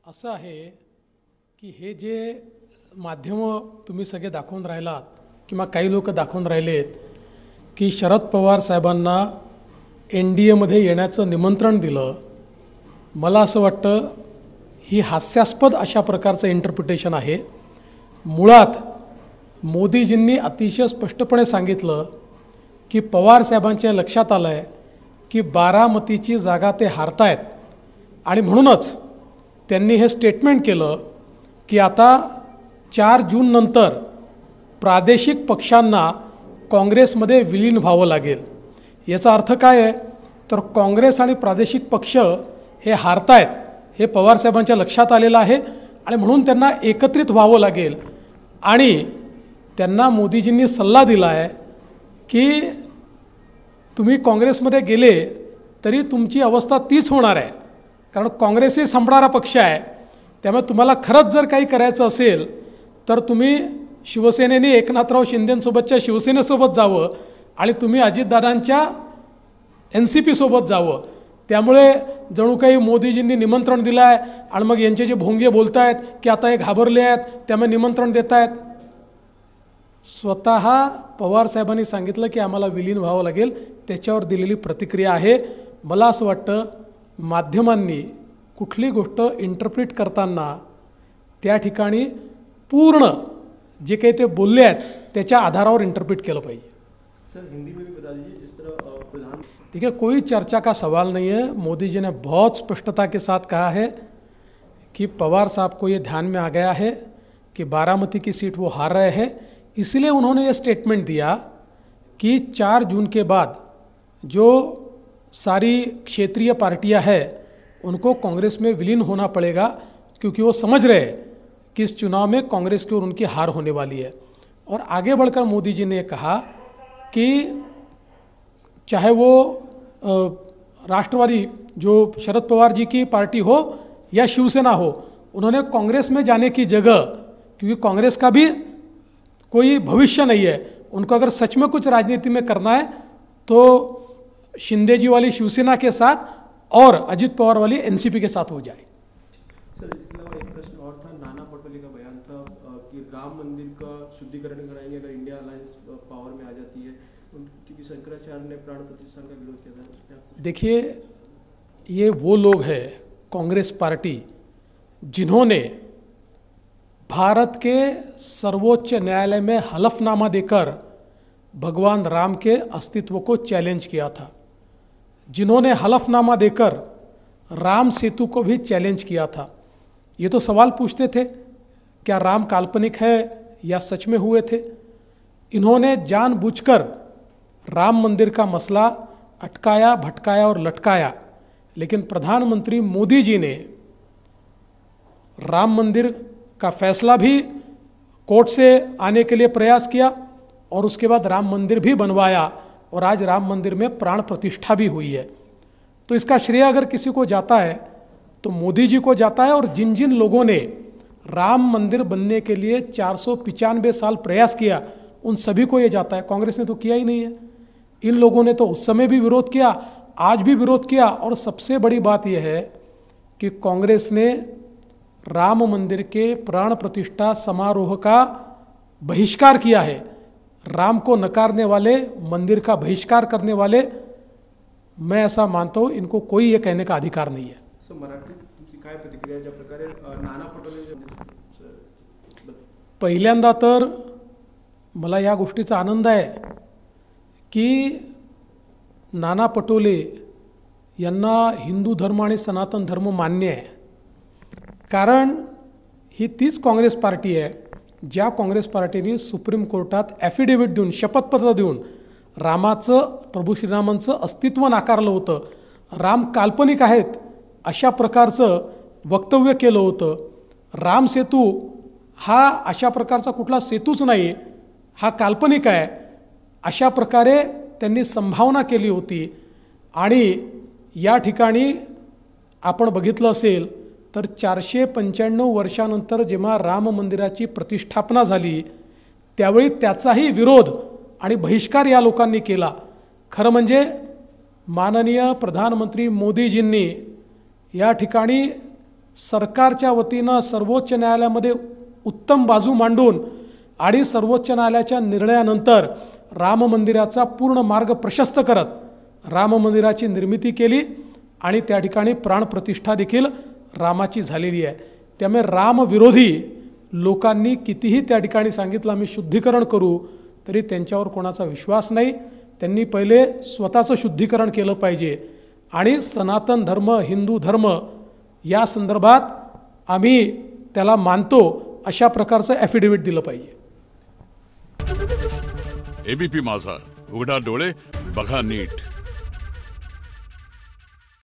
असं आहे की हे जे माध्यमं तुम्ही सगळे दाखवून राहिलात किंवा काही लोक दाखवून राहिलेत की शरद पवार साहेबांना NDAमध्ये येण्याचं निमंत्रण दिलं, मला असं वाटतं ही हास्यास्पद अशा प्रकारचं इंटरप्रिटेशन आहे. मुळात मोदीजींनी अतिशय स्पष्टपणे सांगितलं की पवार साहेबांच्या लक्षात आलं आहे की बारामतीची जागा ते हारतायत आणि म्हणूनच त्यांनी हे स्टेटमेंट केलं की आता 4 जूननंतर प्रादेशिक पक्षांना काँग्रेसमध्ये विलीन व्हावं लागेल. याचा अर्थ काय आहे तर काँग्रेस आणि प्रादेशिक पक्ष हे हारतायत हे पवारसाहेबांच्या लक्षात आलेलं आहे आणि म्हणून त्यांना एकत्रित व्हावं लागेल. आणि त्यांना मोदीजींनी सल्ला दिला आहे की तुम्ही काँग्रेसमध्ये गेले तरी तुमची अवस्था तीच होणार आहे, कारण काँग्रेस ही संपणारा पक्ष आहे. त्यामुळे तुम्हाला खरंच जर काही करायचं असेल तर तुम्ही शिवसेनेने एकनाथराव शिंदेंसोबतच्या शिवसेनेसोबत जावं आणि तुम्ही अजितदादांच्या NCP सोबत जावं. त्यामुळे जणू काही मोदीजींनी निमंत्रण दिलं आहे आणि मग यांचे जे भोंगे बोलत आहेत की आता हे घाबरले आहेत त्यामुळे निमंत्रण देत आहेत. स्वतः पवारसाहेबांनी सांगितलं की आम्हाला विलीन व्हावं लागेल, त्याच्यावर दिलेली प्रतिक्रिया आहे. मला असं वाटतं माध्यमांनी कुठली गोष्ट इंटरप्रिट करताना त्या ठिकाणी पूर्ण जे काही ते बोलले आहेत त्याच्या आधारावर इंटरप्रिट केलं पाहिजे. सर हिंदी में भी बता दीजिए जिस तरह प्रधान. ठीक है, कोई चर्चा का सवाल नहीं है. मोदी जी ने बहुत स्पष्टता के साथ कहा है कि पवार साहब को ये ध्यान में आ गया है कि बारामती की सीट वो हार रहे हैं, इसलिए उन्होंने ये स्टेटमेंट दिया कि 4 जून के बाद जो सारी क्षेत्रीय पार्टियां हैं उनको कांग्रेस में विलीन होना पड़ेगा, क्योंकि वो समझ रहे हैं कि इस चुनाव में कांग्रेस की और उनकी हार होने वाली है. और आगे बढ़कर मोदी जी ने कहा कि चाहे वो राष्ट्रवादी जो शरद पवार जी की पार्टी हो या शिवसेना हो, उन्होंने कांग्रेस में जाने की जगह, क्योंकि कांग्रेस का भी कोई भविष्य नहीं है, उनको अगर सच में कुछ राजनीति में करना है तो शिंदे जी वाली शिवसेना के साथ और अजित पवार वाली NCP के साथ हो जाए. सर इसके अलावा एक प्रश्न और था, नाना पटोले का बयान था कि राम मंदिर का शुद्धिकरण कराएंगे अगर इंडिया अलायंस पावर में आ जाती है, क्योंकि शंकराचार्य ने प्राण प्रतिष्ठान का विरोध किया था. देखिए, ये वो लोग हैं कांग्रेस पार्टी जिन्होंने भारत के सर्वोच्च न्यायालय में हलफनामा देकर भगवान राम के अस्तित्व को चैलेंज किया था, जिन्होंने हलफनामा देकर राम सेतु को भी चैलेंज किया था. ये तो सवाल पूछते थे क्या राम काल्पनिक है या सच में हुए थे. इन्होंने जानबूझकर राम मंदिर का मसला अटकाया, भटकाया और लटकाया. लेकिन प्रधानमंत्री मोदी जी ने राम मंदिर का फैसला भी कोर्ट से आने के लिए प्रयास किया और उसके बाद राम मंदिर भी बनवाया और आज राम मंदिर में प्राण प्रतिष्ठा भी हुई है. तो इसका श्रेय अगर किसी को जाता है तो मोदी जी को जाता है. और जिन जिन लोगों ने राम मंदिर बनने के लिए 495 साल प्रयास किया उन सभी को ये जाता है. कांग्रेस ने तो किया ही नहीं है. इन लोगों ने तो उस समय भी विरोध किया, आज भी विरोध किया. और सबसे बड़ी बात यह है कि कांग्रेस ने राम मंदिर के प्राण प्रतिष्ठा समारोह का बहिष्कार किया है. राम को नकारने वाले, मंदिर का बहिष्कार करने वाले, मैं ऐसा मानता हूं इनको कोई ये कहने का अधिकार नहीं है. सर मराठी तुमची काय प्रतिक्रिया ज्या प्रकारे नाना पटोले. पहिल्यांदा तर मला या गोष्टीचा आनंद आहे की नाना पटोले यांना हिंदू धर्म आणि सनातन धर्म मान्य आहे. कारण ही तीच काँग्रेस पार्टी आहे ज्या काँग्रेस पार्टीने सुप्रीम कोर्टात ॲफिडेव्हिट देऊन, शपथपत्र देऊन रामाचं, प्रभू श्रीरामांचं अस्तित्व नाकारलं होतं. राम काल्पनिक आहेत अशा प्रकारचं वक्तव्य केलं होतं. राम सेतू हा अशा प्रकारचा कुठला सेतूच नाही, हा काल्पनिक आहे, अशा प्रकारे त्यांनी संभावना केली होती. आणि या ठिकाणी आपण बघितलं असेल तर 495 वर्षानंतर जेव्हा राम मंदिराची प्रतिष्ठापना झाली त्यावेळी त्याचाही विरोध आणि बहिष्कार या लोकांनी केला. खरं म्हणजे माननीय प्रधानमंत्री मोदीजींनी या ठिकाणी सरकारच्या वतीनं सर्वोच्च न्यायालयामध्ये उत्तम बाजू मांडून आणि सर्वोच्च न्यायालयाच्या निर्णयानंतर राम मंदिराचा पूर्ण मार्ग प्रशस्त करत राम मंदिराची निर्मिती केली आणि त्या ठिकाणी प्राणप्रतिष्ठा देखील रामाची झालेली आहे. त्यामुळे रामविरोधी लोकांनी कितीही त्या ठिकाणी सांगितलं आम्ही शुद्धीकरण करू, तरी त्यांच्यावर कोणाचा विश्वास नाही. त्यांनी पहिले स्वतःचं शुद्धीकरण केलं पाहिजे आणि सनातन धर्म, हिंदू धर्म या संदर्भात आम्ही त्याला मानतो अशा प्रकारचं ॲफिडेव्हिट दिलं पाहिजे. एबीपी माझा, उघडा डोळे बघा नीट.